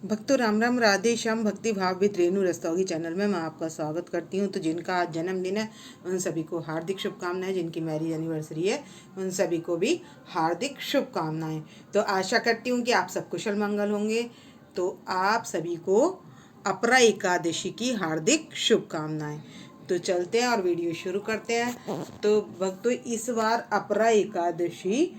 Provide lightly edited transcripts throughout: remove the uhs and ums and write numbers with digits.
भक्तों राम राम, राधे श्याम। भक्ति भाव विद रेणु रस्तोगी चैनल में मैं आपका स्वागत करती हूं। तो जिनका आज जन्मदिन है उन सभी को हार्दिक शुभकामनाएं। जिनकी मैरिज एनिवर्सरी है उन सभी को भी हार्दिक शुभकामनाएं। तो आशा करती हूं कि आप सब कुशल मंगल होंगे। तो आप सभी को अपरा एकादशी की हार्दिक शुभकामनाएं। तो चलते हैं और वीडियो शुरू करते हैं। तो भक्तों इस बार अपरा एकादशी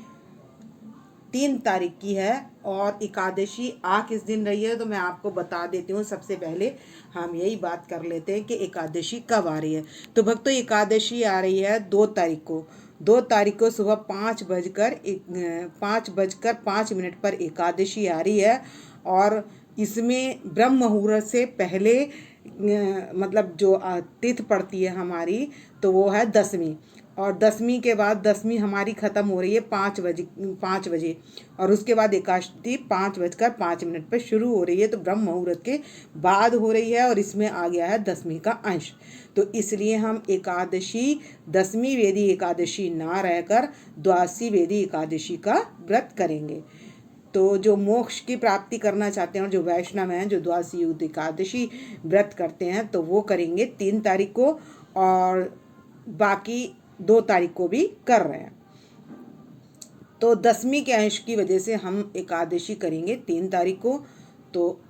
3 तारीख की है और एकादशी आ किस दिन रही है तो मैं आपको बता देती हूँ। सबसे पहले हम यही बात कर लेते हैं कि एकादशी कब आ रही है। तो भक्तों एकादशी आ रही है 2 तारीख को। 2 तारीख को सुबह 5:05 पर एकादशी आ रही है। और इसमें ब्रह्म मुहूर्त से पहले मतलब जो तिथि पड़ती है हमारी, तो वो है दसवीं। और दसवीं के बाद दसवीं हमारी ख़त्म हो रही है 5 बजे। और उसके बाद एकादशी 5:05 पर शुरू हो रही है। तो ब्रह्म मुहूर्त के बाद हो रही है और इसमें आ गया है दसवीं का अंश। तो इसलिए हम एकादशी दसवीं वेदी एकादशी ना रहकर द्वादशी वेदी एकादशी का व्रत करेंगे। तो जो मोक्ष की प्राप्ति करना चाहते हैं और जो वैष्णव हैं जो द्वादशी युक्त एकादशी व्रत करते हैं तो वो करेंगे 3 तारीख को, और बाकी 2 तारीख को भी कर रहे हैं। तो दसवीं के अंश की वजह से हम एकादशी करेंगे 3 तारीख को। तो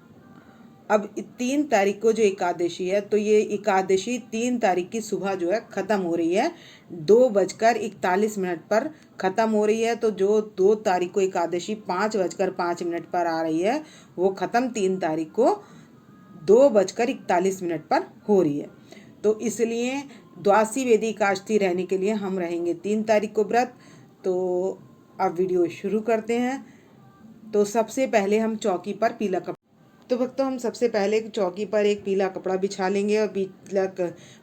अब 3 तारीख को जो एकादशी है तो ये एकादशी 3 तारीख की सुबह जो है ख़त्म हो रही है। 2:41 पर ख़त्म हो रही है। तो जो 2 तारीख को एकादशी 5:05 पर आ रही है वो ख़त्म 3 तारीख को 2:41 पर हो रही है। तो इसलिए द्वादशी वेदी एकादशी रहने के लिए हम रहेंगे 3 तारीख को व्रत। तो अब वीडियो शुरू करते हैं। तो सबसे पहले हम चौकी पर पीला कपड़ा, तो भक्तों हम सबसे पहले चौकी पर एक पीला कपड़ा बिछा लेंगे। और पीला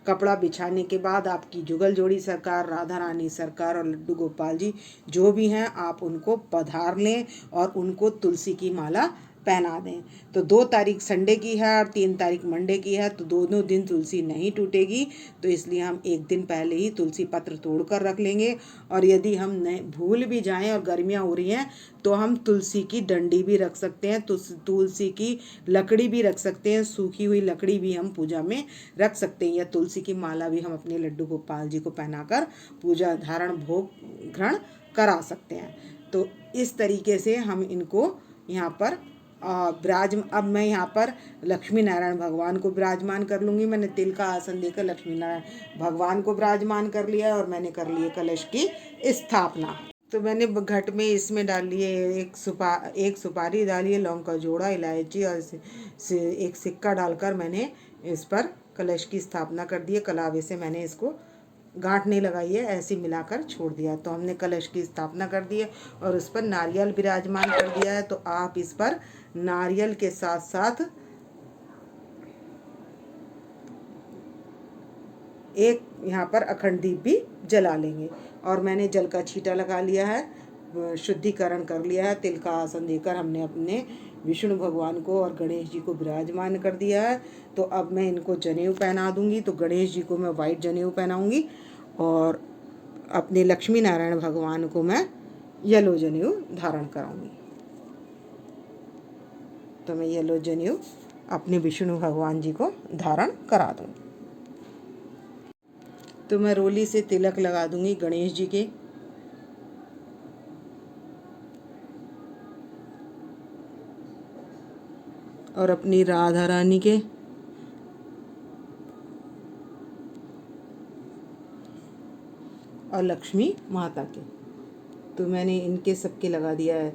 कपड़ा बिछाने के बाद आपकी जुगल जोड़ी सरकार, राधा रानी सरकार और लड्डू गोपाल जी जो भी हैं आप उनको पधार लें और उनको तुलसी की माला पहना दें। तो 2 तारीख संडे की है और 3 तारीख मंडे की है। तो दोनों दिन तुलसी नहीं टूटेगी। तो इसलिए हम एक दिन पहले ही तुलसी पत्र तोड़ कर रख लेंगे। और यदि हम भूल भी जाएं और गर्मियाँ हो रही हैं तो हम तुलसी की डंडी भी रख सकते हैं, तो तुलसी की लकड़ी भी रख सकते हैं, सूखी हुई लकड़ी भी हम पूजा में रख सकते हैं, या तुलसी की माला भी हम अपने लड्डू गोपाल जी को पहनाकर पूजा धारण भोग ग्रहण करा सकते हैं। तो इस तरीके से हम इनको यहाँ पर अब मैं यहाँ पर लक्ष्मी नारायण भगवान को विराजमान कर लूँगी। मैंने तिल का आसन देकर लक्ष्मी नारायण भगवान को विराजमान कर लिया और मैंने कर ली कलश की स्थापना। तो मैंने घट में इसमें डाल लिए एक सुपारी डाली है, लौंग का जोड़ा, इलायची और एक सिक्का डालकर मैंने इस पर कलश की स्थापना कर दी है। कलावे से मैंने इसको गांठ नहीं लगाई है, ऐसे मिलाकर छोड़ दिया। तो हमने कलश की स्थापना कर दी है और उस पर नारियल विराजमान कर दिया है। तो आप इस पर नारियल के साथ साथ एक यहाँ पर अखंड दीप भी जला लेंगे। और मैंने जल का छींटा लगा लिया है, शुद्धिकरण कर लिया है। तिल का आसन देकर हमने अपने विष्णु भगवान को और गणेश जी को विराजमान कर दिया है। तो अब मैं इनको जनेऊ पहना दूंगी। तो गणेश जी को मैं वाइट जनेऊ पहनाऊंगी और अपने लक्ष्मी नारायण भगवान को मैं येलो जनेऊ धारण कराऊंगी। तो मैं येलो जनेऊ अपने विष्णु भगवान जी को धारण करा दूंगी। तो मैं रोली से तिलक लगा दूंगी गणेश जी के, और अपनी राधा रानी के, और लक्ष्मी माता के। तो मैंने इनके सबके लगा दिया है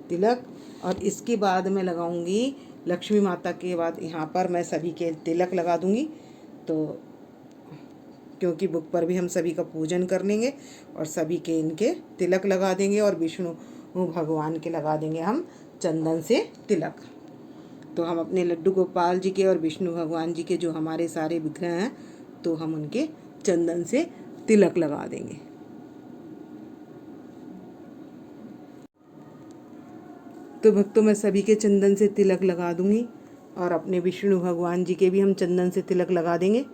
तिलक। और इसके बाद मैं लगाऊंगी लक्ष्मी माता के बाद यहाँ पर मैं सभी के तिलक लगा दूंगी। तो क्योंकि बुक पर भी हम सभी का पूजन कर लेंगे और सभी के इनके तिलक लगा देंगे। और विष्णु भगवान के लगा देंगे हम चंदन से तिलक। तो हम अपने लड्डू गोपाल जी के और विष्णु भगवान जी के जो हमारे सारे विग्रह हैं तो हम उनके चंदन से तिलक लगा देंगे। तो भक्तों मैं सभी के चंदन से तिलक लगा दूंगी और अपने विष्णु भगवान जी के भी हम चंदन से तिलक लगा देंगे।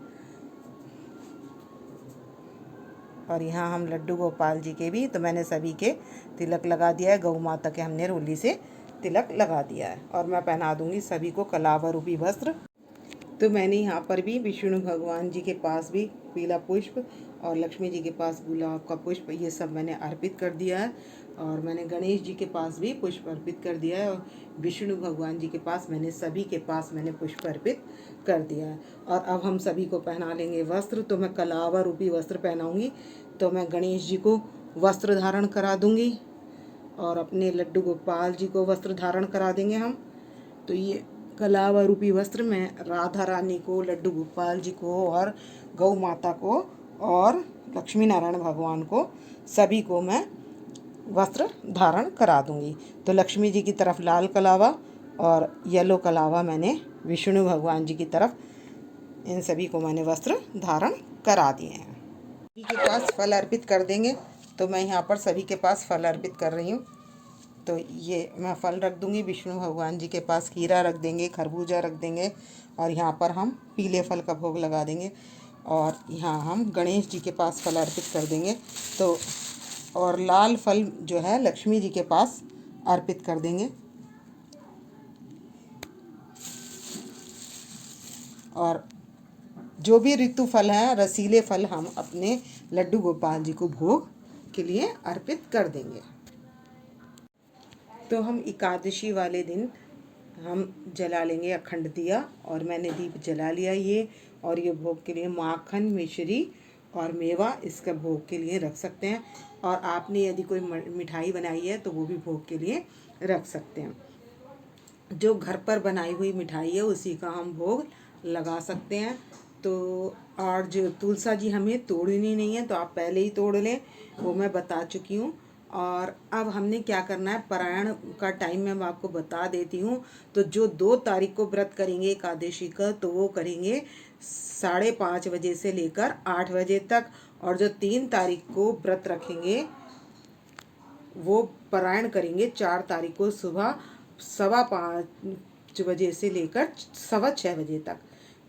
और यहाँ हम लड्डू गोपाल जी के भी, तो मैंने सभी के तिलक लगा दिया है। गौ माता के हमने रोली से तिलक लगा दिया है और मैं पहना दूंगी सभी को कलावा रूपी वस्त्र। तो मैंने यहाँ पर भी विष्णु भगवान जी के पास भी पीला पुष्प और लक्ष्मी जी के पास गुलाब का पुष्प, ये सब मैंने अर्पित कर दिया है। और मैंने गणेश जी के पास भी पुष्प अर्पित कर दिया है और विष्णु भगवान जी के पास मैंने सभी के पास मैंने पुष्प अर्पित कर दिया है। और अब हम सभी को पहना लेंगे वस्त्र। तो मैं कलावा रूपी वस्त्र पहनाऊँगी। तो मैं गणेश जी को वस्त्र धारण करा दूँगी और अपने लड्डू गोपाल जी को वस्त्र धारण करा देंगे हम। तो ये कलावा रूपी वस्त्र मैं राधा रानी को, लड्डू गोपाल जी को और गौ माता को और लक्ष्मी नारायण भगवान को, सभी को मैं वस्त्र धारण करा दूंगी। तो लक्ष्मी जी की तरफ लाल कलावा और येलो कलावा मैंने विष्णु भगवान जी की तरफ, इन सभी को मैंने वस्त्र धारण करा दिए हैं। सभी के पास फल अर्पित कर देंगे। तो मैं यहाँ पर सभी के पास फल अर्पित कर रही हूँ। तो ये मैं फल रख दूंगी। विष्णु भगवान जी के पास खीरा रख देंगे, खरबूजा रख देंगे और यहाँ पर हम पीले फल का भोग लगा देंगे। और यहाँ हम गणेश जी के पास फल अर्पित कर देंगे। तो और लाल फल जो है लक्ष्मी जी के पास अर्पित कर देंगे। और जो भी ऋतु फल हैं, रसीले फल, हम अपने लड्डू गोपाल जी को भोग के लिए अर्पित कर देंगे। तो हम एकादशी वाले दिन हम जला लेंगे अखंड दिया और मैंने दीप जला लिया ये। और ये भोग के लिए माखन, मिश्री और मेवा इसका भोग के लिए रख सकते हैं। और आपने यदि कोई मिठाई बनाई है तो वो भी भोग के लिए रख सकते हैं। जो घर पर बनाई हुई मिठाई है उसी का हम भोग लगा सकते हैं। तो और जो तुलसा जी हमें तोड़नी नहीं है तो आप पहले ही तोड़ लें, वो मैं बता चुकी हूँ। और अब हमने क्या करना है, पारायण का टाइम मैं आपको बता देती हूँ। तो जो 2 तारीख को व्रत करेंगे एकादशी का, तो वो करेंगे 5:30 बजे से लेकर 8 बजे तक। और जो 3 तारीख को व्रत रखेंगे वो पारायण करेंगे 4 तारीख को सुबह 5:15 बजे से लेकर 6:15 बजे तक।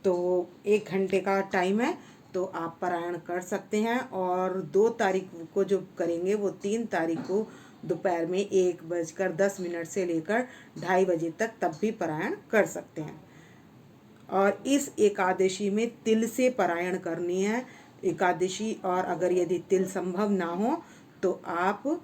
तो 1 घंटे का टाइम है, तो आप पारायण कर सकते हैं। और 2 तारीख को जो करेंगे वो 3 तारीख को दोपहर में 1:10 से लेकर 2:30 बजे तक, तब भी पारायण कर सकते हैं। और इस एकादशी में तिल से पारायण करनी है एकादशी। और अगर यदि तिल संभव ना हो तो आप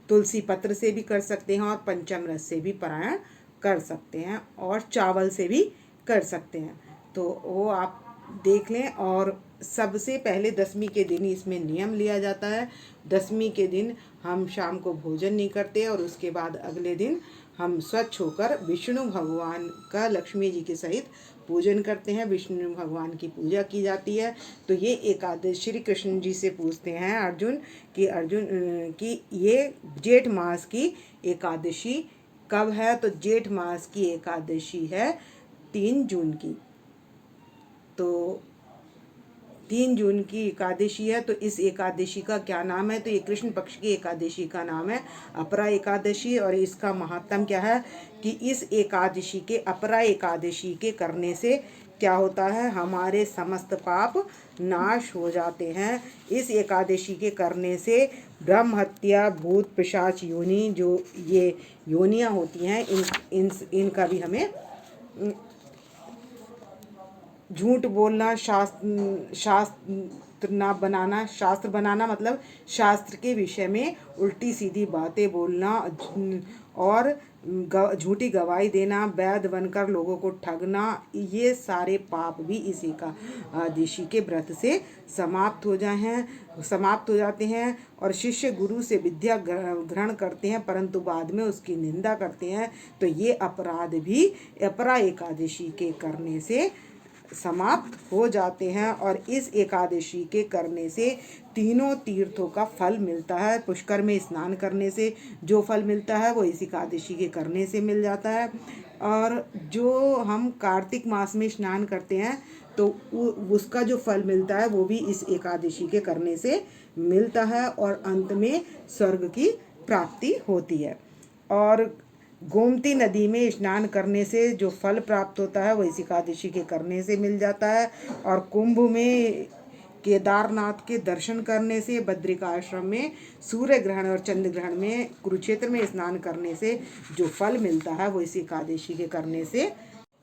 तुलसी पत्र से भी कर सकते हैं और पंचामृत से भी पारायण कर सकते हैं और चावल से भी कर सकते हैं। तो वो आप देख लें। और सबसे पहले 10वीं के दिन इसमें नियम लिया जाता है। 10वीं के दिन हम शाम को भोजन नहीं करते और उसके बाद अगले दिन हम स्वच्छ होकर विष्णु भगवान का लक्ष्मी जी के सहित पूजन करते हैं। विष्णु भगवान की पूजा की जाती है। तो ये एकादशी श्री कृष्ण जी से पूछते हैं अर्जुन कि ये जेठ मास की एकादशी कब है। तो जेठ मास की एकादशी है 3 जून की। तो 3 जून की एकादशी है। तो इस एकादशी का क्या नाम है, तो ये कृष्ण पक्ष की एकादशी का नाम है अपरा एकादशी। और इसका महात्म क्या है कि इस एकादशी के, अपरा एकादशी के करने से क्या होता है, हमारे समस्त पाप नाश हो जाते हैं। इस एकादशी के करने से ब्रह्म हत्या, भूत पिशाच योनि, जो ये योनियाँ होती हैं, इनका भी हमें झूठ बोलना, शास्त्र ना बनाना, शास्त्र बनाना मतलब शास्त्र के विषय में उल्टी सीधी बातें बोलना और झूठी गवाही देना, वैद बनकर लोगों को ठगना, ये सारे पाप भी इस एकादशी के व्रत से समाप्त हो जाते हैं। और शिष्य गुरु से विद्या ग्रहण करते हैं परंतु बाद में उसकी निंदा करते हैं, तो ये अपराध भी अपरा एकादशी के करने से समाप्त हो जाते हैं। और इस एकादशी के करने से तीनों तीर्थों का फल मिलता है। पुष्कर में स्नान करने से जो फल मिलता है वो इस एकादशी के करने से मिल जाता है। और जो हम कार्तिक मास में स्नान करते हैं तो उसका जो फल मिलता है वो भी इस एकादशी के करने से मिलता है और अंत में स्वर्ग की प्राप्ति होती है। और गोमती नदी में स्नान करने से जो फल प्राप्त होता है वो इस एकादशी के करने से मिल जाता है। और कुंभ में केदारनाथ के दर्शन करने से, बद्रिकाश्रम में सूर्य ग्रहण और चंद्र ग्रहण में, कुरुक्षेत्र में स्नान करने से जो फल मिलता है वो इस एकादशी के करने से,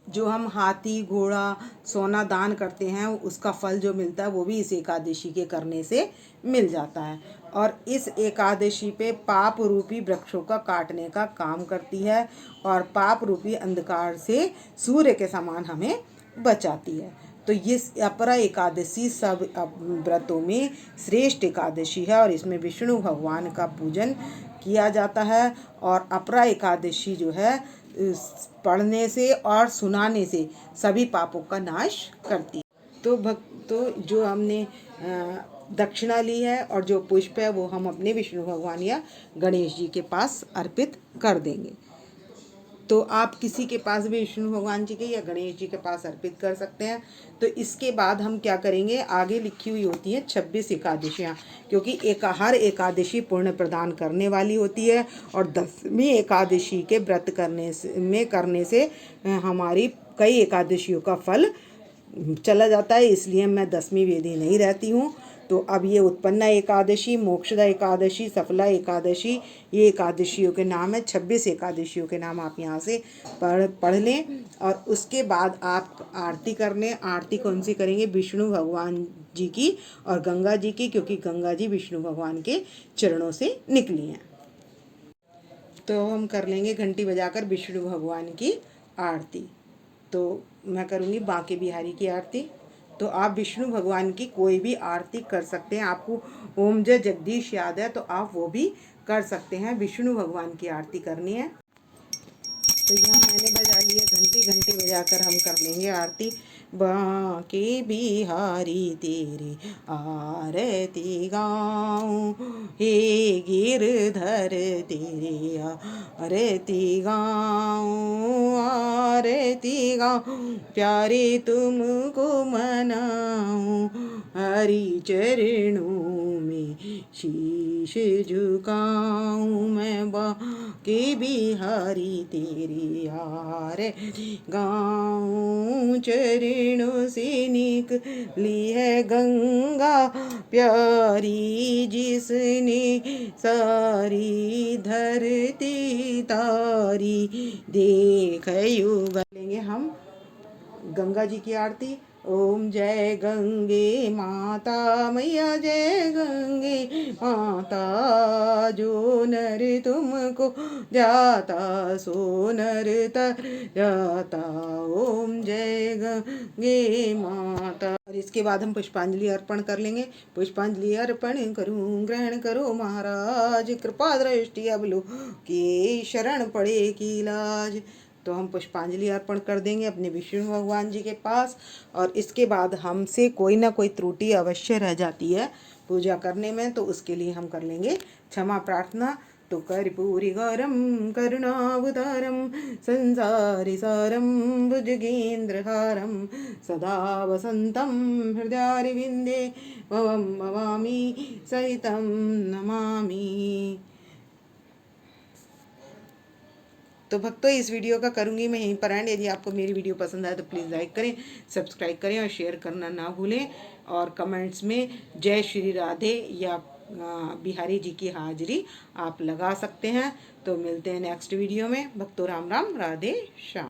जो हम हाथी घोड़ा सोना दान करते हैं उसका फल जो मिलता है वो भी इस एकादशी के करने से मिल जाता है। और इस एकादशी पे पाप रूपी वृक्षों का काटने का काम करती है और पाप रूपी अंधकार से सूर्य के समान हमें बचाती है। तो ये अपरा एकादशी सब व्रतों में श्रेष्ठ एकादशी है और इसमें विष्णु भगवान का पूजन किया जाता है। और अपरा एकादशी जो है पढ़ने से और सुनाने से सभी पापों का नाश करती है। तो भक्तों, जो हमने दक्षिणा ली है और जो पुष्प है वो हम अपने विष्णु भगवान या गणेश जी के पास अर्पित कर देंगे। तो आप किसी के पास भी विष्णु भगवान जी के या गणेश जी के पास अर्पित कर सकते हैं। तो इसके बाद हम क्या करेंगे, आगे लिखी हुई होती हैं 26 एकादशियाँ, क्योंकि हर एकादशी पुण्य प्रदान करने वाली होती है और 10वीं एकादशी के व्रत करने से हमारी कई एकादशियों का फल चला जाता है। इसलिए मैं 10वीं वेदी नहीं रहती हूँ। तो अब ये उत्पन्ना एकादशी, मोक्षदा एकादशी, सफला एकादशी, ये एकादशियों के नाम है। 26 एकादशियों के नाम आप यहाँ से पढ़ लें। और उसके बाद आप आरती कर लें। आरती कौन सी करेंगे, विष्णु भगवान जी की और गंगा जी की, क्योंकि गंगा जी विष्णु भगवान के चरणों से निकली हैं। तो हम कर लेंगे घंटी बजाकर विष्णु भगवान की आरती। तो मैं करूँगी बांके बिहारी की आरती। तो आप विष्णु भगवान की कोई भी आरती कर सकते हैं। आपको ओम जय जगदीश याद है तो आप वो भी कर सकते हैं। विष्णु भगवान की आरती करनी है। तो यहाँ मैंने बजा लिए घंटी, घंटी बजाकर हम कर लेंगे आरती। बांके बिहारी तेरी आरती गाऊं, हे गिरधर तेरी आरती गाऊं, आरती गाऊं, प्यारे तुमको मनाऊं, हरि चरणों में शीश झुकाऊं, मैं बांके बिहारी तेरी आरती गाऊं, चरणों से निकली है गंगा प्यारी, जिसने सारी धरती तारी, देख युग। लेंगे हम गंगा जी की आरती। ओम जय गंगे माता मैया, जय गंगे माता, जो नर तुमको जाता सो नर तर जाता, ओम जय गंगे माता। और इसके बाद हम पुष्पांजलि अर्पण कर लेंगे। पुष्पांजलि अर्पण करूं, ग्रहण करो महाराज, कृपा दृष्टि अब लो कि शरण पड़े की लाज। तो हम पुष्पांजलि अर्पण कर देंगे अपने विष्णु भगवान जी के पास। और इसके बाद हमसे कोई ना कोई त्रुटि अवश्य रह जाती है पूजा करने में, तो उसके लिए हम कर लेंगे क्षमा प्रार्थना। तो कर्पूरी गौरम करुणावतारम, संसारी सारम भुजगेन्द्रहारम, सदा वसंतम हृदयारविंदे भवम भवामी सहितम नमामि। तो भक्तों, इस वीडियो का करूँगी मैं यहीं पर एंड। यदि आपको मेरी वीडियो पसंद आए तो प्लीज़ लाइक करें, सब्सक्राइब करें और शेयर करना ना भूलें। और कमेंट्स में जय श्री राधे या बिहारी जी की हाजिरी आप लगा सकते हैं। तो मिलते हैं नेक्स्ट वीडियो में। भक्तों राम राम, राधे श्याम।